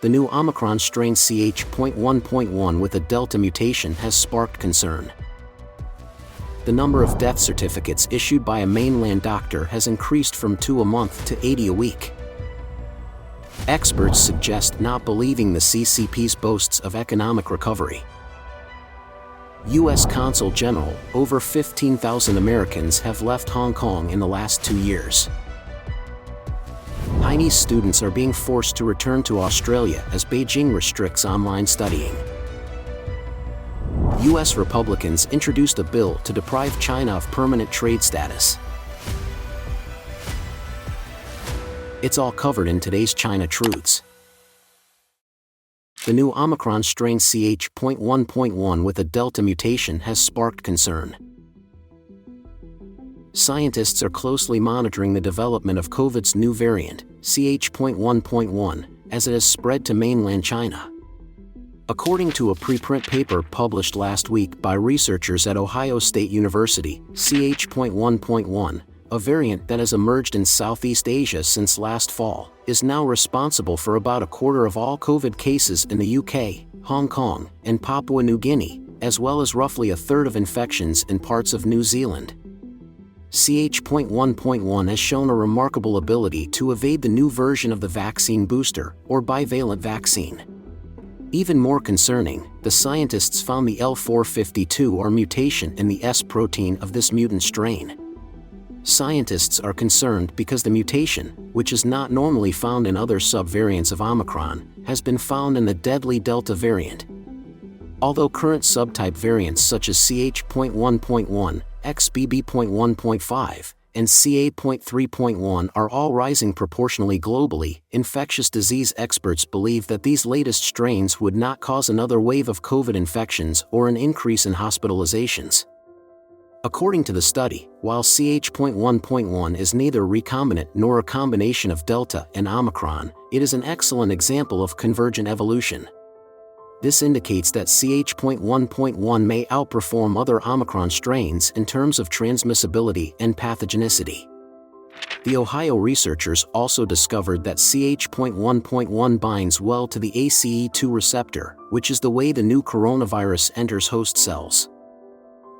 The new Omicron strain CH.1.1 with a Delta mutation has sparked concern. The number of death certificates issued by a mainland doctor has increased from 2 a month to 80 a week. Experts suggest not believing the CCP's boasts of economic recovery. U.S. Consul General, over 15,000 Americans have left Hong Kong in the last 2 years. Chinese students are being forced to return to Australia as Beijing restricts online studying. U.S. Republicans introduced a bill to deprive China of permanent trade status. It's all covered in today's China Truths. The new Omicron strain CH.1.1 with a Delta mutation has sparked concern. Scientists are closely monitoring the development of COVID's new variant, CH.1.1, as it has spread to mainland China. According to a preprint paper published last week by researchers at Ohio State University, CH.1.1, a variant that has emerged in Southeast Asia since last fall, is now responsible for about a quarter of all COVID cases in the UK, Hong Kong, and Papua New Guinea, as well as roughly a third of infections in parts of New Zealand. CH.1.1 has shown a remarkable ability to evade the new version of the vaccine booster, or bivalent vaccine. Even more concerning, the scientists found the L452 or mutation in the S protein of this mutant strain. Scientists are concerned because the mutation, which is not normally found in other subvariants of Omicron, has been found in the deadly Delta variant. Although current subtype variants such as CH.1.1, XBB.1.5, and CA.3.1 are all rising proportionally globally, infectious disease experts believe that these latest strains would not cause another wave of COVID infections or an increase in hospitalizations. According to the study, while CH.1.1 is neither recombinant nor a combination of Delta and Omicron, it is an excellent example of convergent evolution. This indicates that CH.1.1 may outperform other Omicron strains in terms of transmissibility and pathogenicity. The Ohio researchers also discovered that CH.1.1 binds well to the ACE2 receptor, which is the way the new coronavirus enters host cells.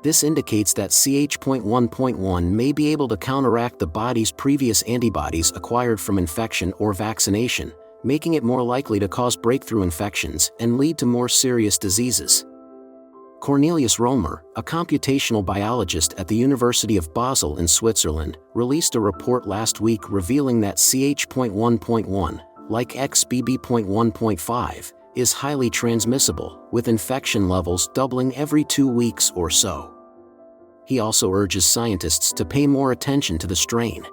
This indicates that CH.1.1 may be able to counteract the body's previous antibodies acquired from infection or vaccination, making it more likely to cause breakthrough infections and lead to more serious diseases. Cornelius Romer, a computational biologist at the University of Basel in Switzerland, released a report last week revealing that CH.1.1, like XBB.1.5, is highly transmissible, with infection levels doubling every 2 weeks or so. He also urges scientists to pay more attention to the strain.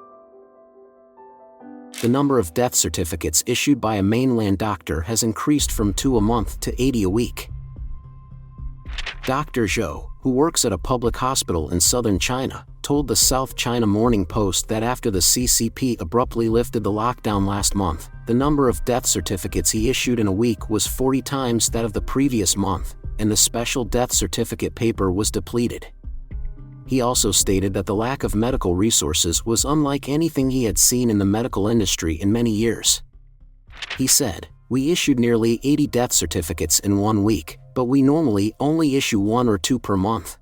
The number of death certificates issued by a mainland doctor has increased from 2 a month to 80 a week. Dr. Zhou, who works at a public hospital in southern China, told the South China Morning Post that after the CCP abruptly lifted the lockdown last month, the number of death certificates he issued in a week was 40 times that of the previous month, and the special death certificate paper was depleted. He also stated that the lack of medical resources was unlike anything he had seen in the medical industry in many years. He said, "We issued nearly 80 death certificates in 1 week, but we normally only issue 1 or 2 per month.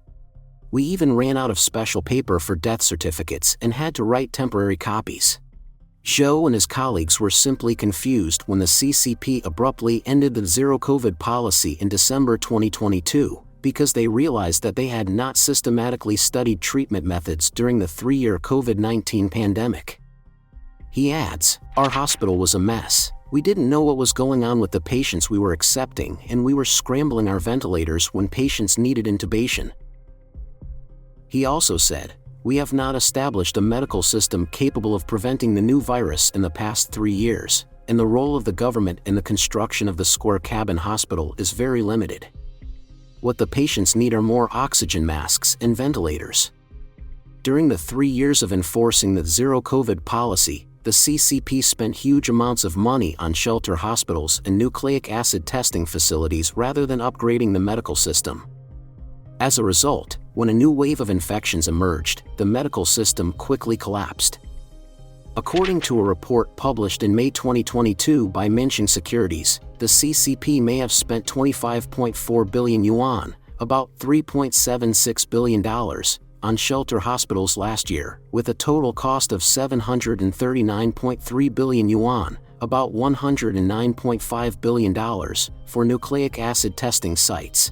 We even ran out of special paper for death certificates and had to write temporary copies." Zhou and his colleagues were simply confused when the CCP abruptly ended the zero-COVID policy in December 2022, because they realized that they had not systematically studied treatment methods during the 3-year COVID-19 pandemic. He adds, "Our hospital was a mess. We didn't know what was going on with the patients we were accepting, and we were scrambling our ventilators when patients needed intubation." He also said, "We have not established a medical system capable of preventing the new virus in the past 3 years, and the role of the government in the construction of the Square Cabin Hospital is very limited. What the patients need are more oxygen masks and ventilators." During the 3 years of enforcing the zero-COVID policy, the CCP spent huge amounts of money on shelter hospitals and nucleic acid testing facilities rather than upgrading the medical system. As a result, when a new wave of infections emerged, the medical system quickly collapsed. According to a report published in May 2022 by Minsheng Securities, the CCP may have spent 25.4 billion yuan, about $3.76 billion, on shelter hospitals last year, with a total cost of 739.3 billion yuan, about $109.5 billion, for nucleic acid testing sites.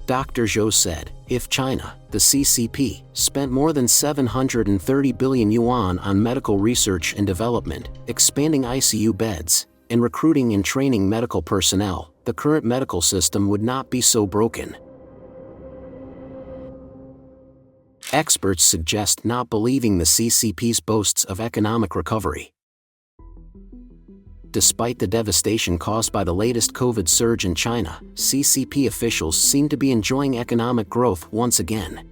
Dr. Zhou said, if China, the CCP, spent more than 730 billion yuan on medical research and development, expanding ICU beds, and recruiting and training medical personnel, the current medical system would not be so broken. Experts suggest not believing the CCP's boasts of economic recovery. Despite the devastation caused by the latest COVID surge in China, CCP officials seem to be enjoying economic growth once again.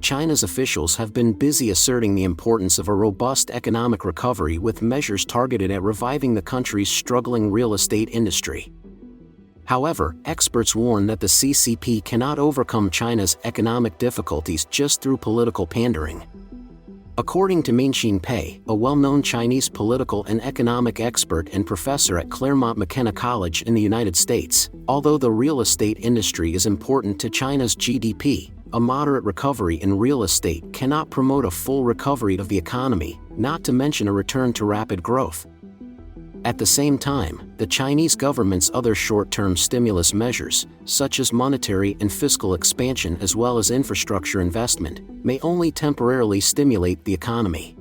China's officials have been busy asserting the importance of a robust economic recovery with measures targeted at reviving the country's struggling real estate industry. However, experts warn that the CCP cannot overcome China's economic difficulties just through political pandering. According to Minsheng Pei, a well-known Chinese political and economic expert and professor at Claremont McKenna College in the United States, although the real estate industry is important to China's GDP, a moderate recovery in real estate cannot promote a full recovery of the economy, not to mention a return to rapid growth. At the same time, the Chinese government's other short-term stimulus measures, such as monetary and fiscal expansion as well as infrastructure investment, may only temporarily stimulate the economy.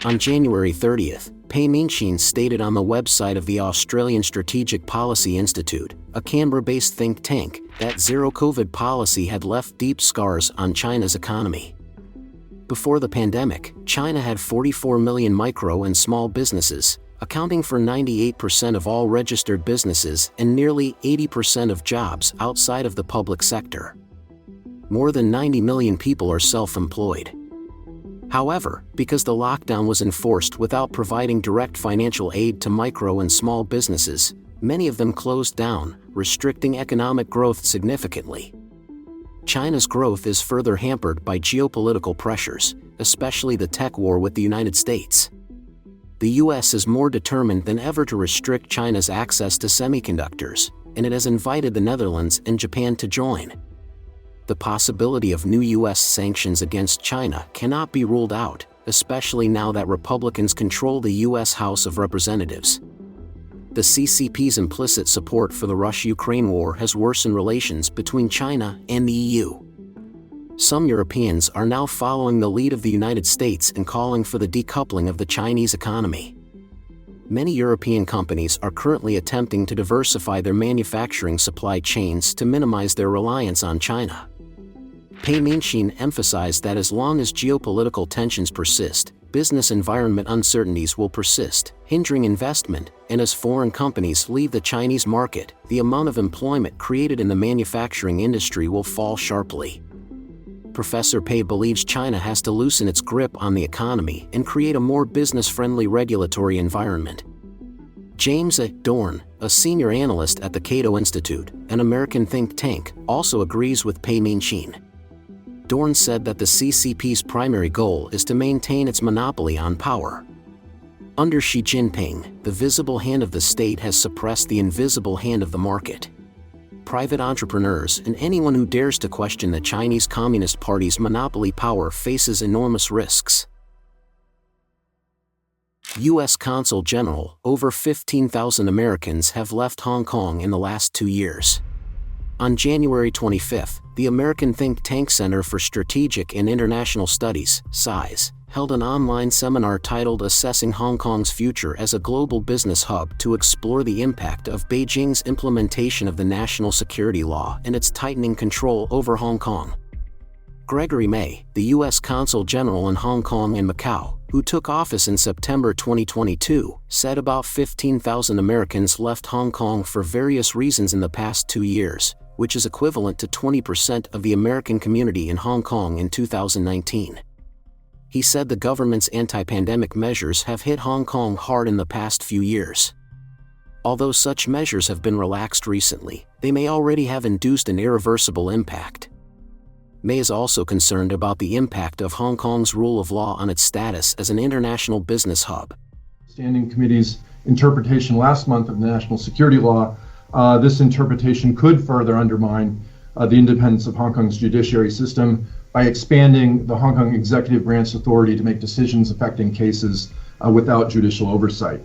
On January 30th, Pei Minsheng stated on the website of the Australian Strategic Policy Institute, a Canberra-based think tank, that zero-COVID policy had left deep scars on China's economy. Before the pandemic, China had 44 million micro and small businesses, accounting for 98% of all registered businesses and nearly 80% of jobs outside of the public sector. More than 90 million people are self-employed. However, because the lockdown was enforced without providing direct financial aid to micro and small businesses, many of them closed down, restricting economic growth significantly. China's growth is further hampered by geopolitical pressures, especially the tech war with the United States. The US is more determined than ever to restrict China's access to semiconductors, and it has invited the Netherlands and Japan to join. The possibility of new US sanctions against China cannot be ruled out, especially now that Republicans control the US House of Representatives. The CCP's implicit support for the Russia-Ukraine war has worsened relations between China and the EU. Some Europeans are now following the lead of the United States and calling for the decoupling of the Chinese economy. Many European companies are currently attempting to diversify their manufacturing supply chains to minimize their reliance on China. Pei Minsheng emphasized that as long as geopolitical tensions persist, business environment uncertainties will persist, hindering investment, and as foreign companies leave the Chinese market, the amount of employment created in the manufacturing industry will fall sharply. Professor Pei believes China has to loosen its grip on the economy and create a more business-friendly regulatory environment. James A. Dorn, a senior analyst at the Cato Institute, an American think tank, also agrees with Pei Minsheng. Dorn said that the CCP's primary goal is to maintain its monopoly on power. Under Xi Jinping, the visible hand of the state has suppressed the invisible hand of the market. Private entrepreneurs and anyone who dares to question the Chinese Communist Party's monopoly power faces enormous risks. U.S. Consul General, over 15,000 Americans have left Hong Kong in the last 2 years. On January 25, the American think tank Center for Strategic and International Studies, SISE, held an online seminar titled Assessing Hong Kong's Future as a Global Business Hub to explore the impact of Beijing's implementation of the national security law and its tightening control over Hong Kong. Gregory May, the U.S. Consul General in Hong Kong and Macau, who took office in September 2022, said about 15,000 Americans left Hong Kong for various reasons in the past 2 years, which is equivalent to 20% of the American community in Hong Kong in 2019. He said the government's anti-pandemic measures have hit Hong Kong hard in the past few years. Although such measures have been relaxed recently, they may already have induced an irreversible impact. May is also concerned about the impact of Hong Kong's rule of law on its status as an international business hub. Standing Committee's interpretation last month of the national security law, this interpretation could further undermine the independence of Hong Kong's judiciary system by expanding the Hong Kong executive branch's authority to make decisions affecting cases without judicial oversight.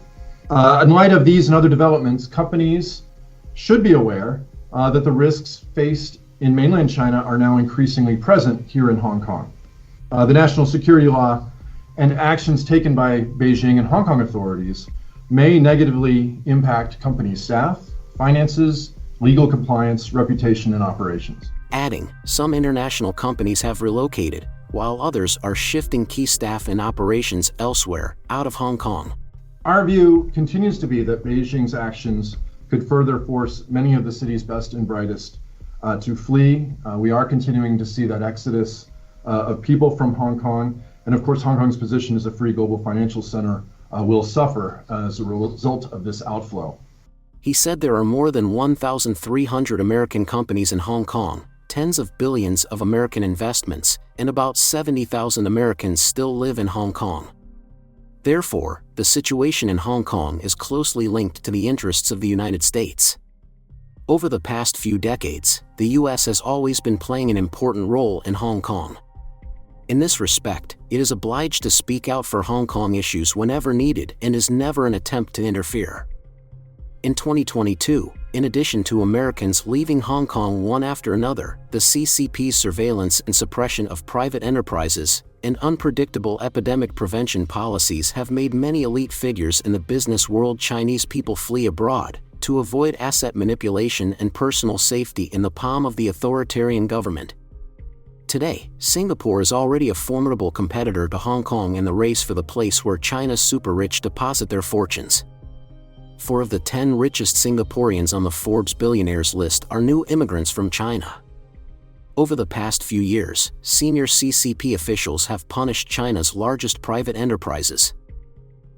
In light of these and other developments, companies should be aware that the risks faced in mainland China are now increasingly present here in Hong Kong. The national security law and actions taken by Beijing and Hong Kong authorities may negatively impact company staff, finances, legal compliance, reputation, and operations. Adding, some international companies have relocated, while others are shifting key staff and operations elsewhere, out of Hong Kong. Our view continues to be that Beijing's actions could further force many of the city's best and brightest to flee. We are continuing to see that exodus of people from Hong Kong, and of course Hong Kong's position as a free global financial center will suffer as a result of this outflow. He said there are more than 1,300 American companies in Hong Kong, tens of billions of American investments, and about 70,000 Americans still live in Hong Kong. Therefore, the situation in Hong Kong is closely linked to the interests of the United States. Over the past few decades, the U.S. has always been playing an important role in Hong Kong. In this respect, it is obliged to speak out for Hong Kong issues whenever needed and is never an attempt to interfere. In 2022, in addition to Americans leaving Hong Kong one after another, the CCP's surveillance and suppression of private enterprises and unpredictable epidemic prevention policies have made many elite figures in the business world Chinese people flee abroad to avoid asset manipulation and personal safety in the palm of the authoritarian government. Today, Singapore is already a formidable competitor to Hong Kong in the race for the place where China's super-rich deposit their fortunes. 4 of the 10 richest Singaporeans on the Forbes billionaires list are new immigrants from China. Over the past few years, senior CCP officials have punished China's largest private enterprises.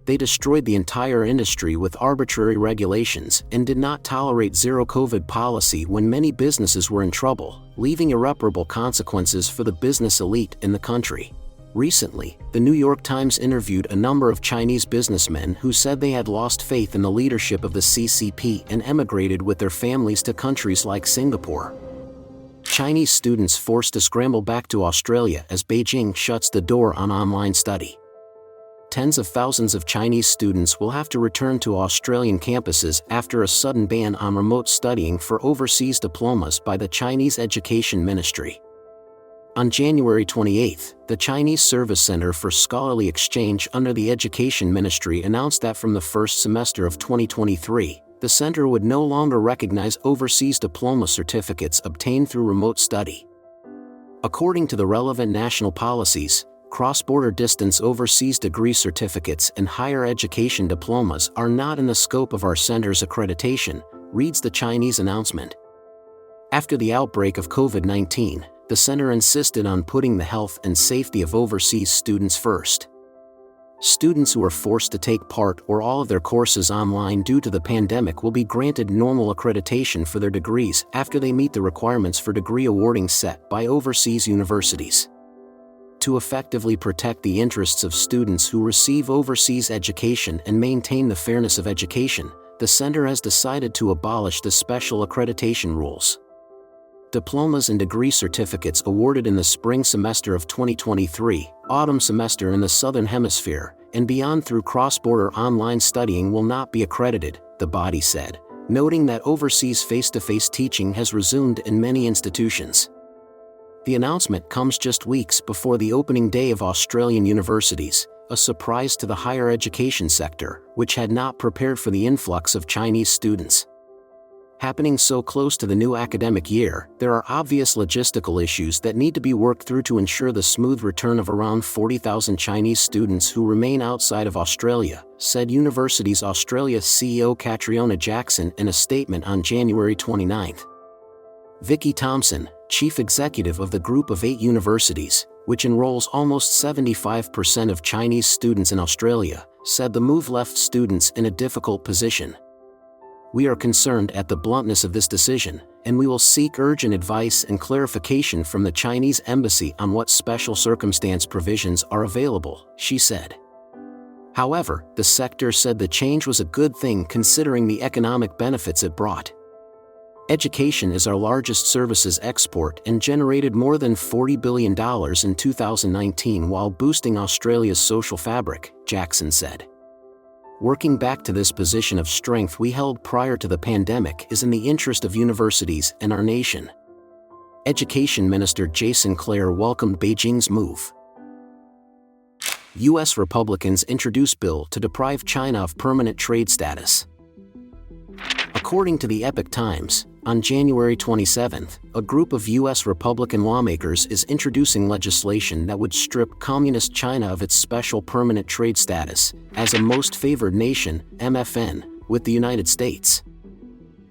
They destroyed the entire industry with arbitrary regulations and did not tolerate zero-COVID policy when many businesses were in trouble, leaving irreparable consequences for the business elite in the country. Recently, the New York Times interviewed a number of Chinese businessmen who said they had lost faith in the leadership of the CCP and emigrated with their families to countries like Singapore. Chinese students forced to scramble back to Australia as Beijing shuts the door on online study. Tens of thousands of Chinese students will have to return to Australian campuses after a sudden ban on remote studying for overseas diplomas by the Chinese Education Ministry. On January 28, the Chinese Service Center for Scholarly Exchange under the Education Ministry announced that from the first semester of 2023, the center would no longer recognize overseas diploma certificates obtained through remote study. According to the relevant national policies, cross-border distance overseas degree certificates and higher education diplomas are not in the scope of our center's accreditation, reads the Chinese announcement. After the outbreak of COVID-19, the center insisted on putting the health and safety of overseas students first. Students who are forced to take part or all of their courses online due to the pandemic will be granted normal accreditation for their degrees after they meet the requirements for degree awarding set by overseas universities. To effectively protect the interests of students who receive overseas education and maintain the fairness of education, the center has decided to abolish the special accreditation rules. Diplomas and degree certificates awarded in the spring semester of 2023, autumn semester in the Southern Hemisphere, and beyond through cross-border online studying will not be accredited, the body said, noting that overseas face-to-face teaching has resumed in many institutions. The announcement comes just weeks before the opening day of Australian universities, a surprise to the higher education sector, which had not prepared for the influx of Chinese students. Happening so close to the new academic year, there are obvious logistical issues that need to be worked through to ensure the smooth return of around 40,000 Chinese students who remain outside of Australia, said Universities Australia CEO Catriona Jackson in a statement on January 29. Vicky Thompson, chief executive of the group of 8 universities, which enrolls almost 75% of Chinese students in Australia, said the move left students in a difficult position. We are concerned at the bluntness of this decision, and we will seek urgent advice and clarification from the Chinese embassy on what special circumstance provisions are available, she said. However, the sector said the change was a good thing considering the economic benefits it brought. Education is our largest services export and generated more than $40 billion in 2019 while boosting Australia's social fabric, Jackson said. Working back to this position of strength we held prior to the pandemic is in the interest of universities and our nation. Education Minister Jason Clare welcomed Beijing's move. U.S. Republicans introduce bill to deprive China of permanent trade status. According to the Epoch Times, on January 27, a group of U.S. Republican lawmakers is introducing legislation that would strip Communist China of its special permanent trade status as a most favored nation, MFN, with the United States.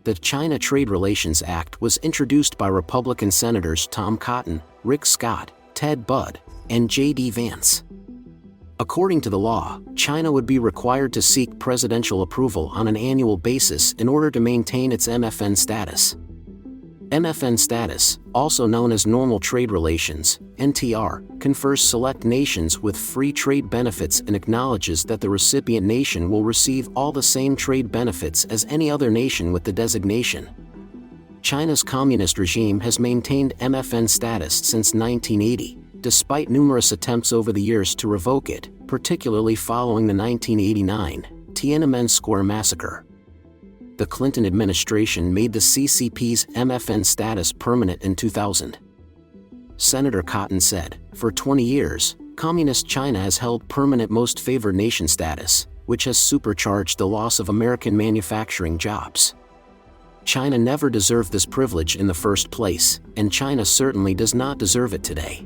The China Trade Relations Act was introduced by Republican Senators Tom Cotton, Rick Scott, Ted Budd, and J.D. Vance. According to the law, China would be required to seek presidential approval on an annual basis in order to maintain its MFN status. MFN status, also known as Normal Trade Relations, NTR, confers select nations with free trade benefits and acknowledges that the recipient nation will receive all the same trade benefits as any other nation with the designation. China's communist regime has maintained MFN status since 1980. Despite numerous attempts over the years to revoke it, particularly following the 1989 Tiananmen Square massacre. The Clinton administration made the CCP's MFN status permanent in 2000. Senator Cotton said, "For 20 years, Communist China has held permanent most favored nation status, which has supercharged the loss of American manufacturing jobs. China never deserved this privilege in the first place, and China certainly does not deserve it today.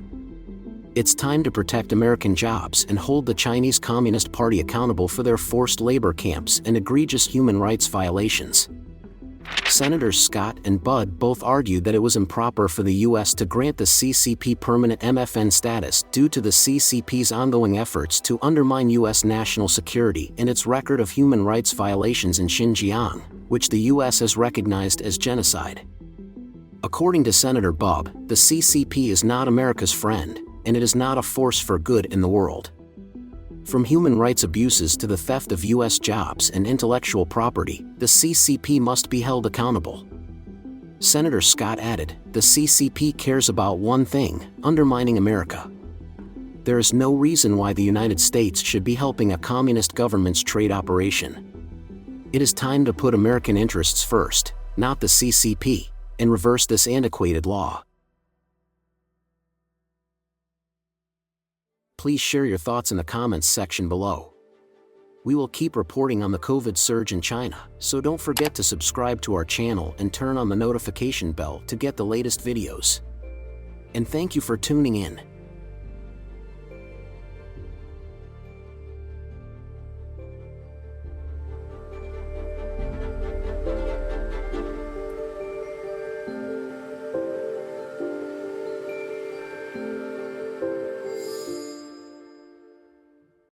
It's time to protect American jobs and hold the Chinese Communist Party accountable for their forced labor camps and egregious human rights violations." Senators Scott and Budd both argued that it was improper for the U.S. to grant the CCP permanent MFN status due to the CCP's ongoing efforts to undermine U.S. national security and its record of human rights violations in Xinjiang, which the U.S. has recognized as genocide. According to Senator Bubb, the CCP is not America's friend, and it is not a force for good in the world. From human rights abuses to the theft of U.S. jobs and intellectual property, the CCP must be held accountable. Senator Scott added, "The CCP cares about one thing: undermining America. There is no reason why the United States should be helping a communist government's trade operation. It is time to put American interests first, not the CCP, and reverse this antiquated law." Please share your thoughts in the comments section below. We will keep reporting on the COVID surge in China, so don't forget to subscribe to our channel and turn on the notification bell to get the latest videos. And thank you for tuning in.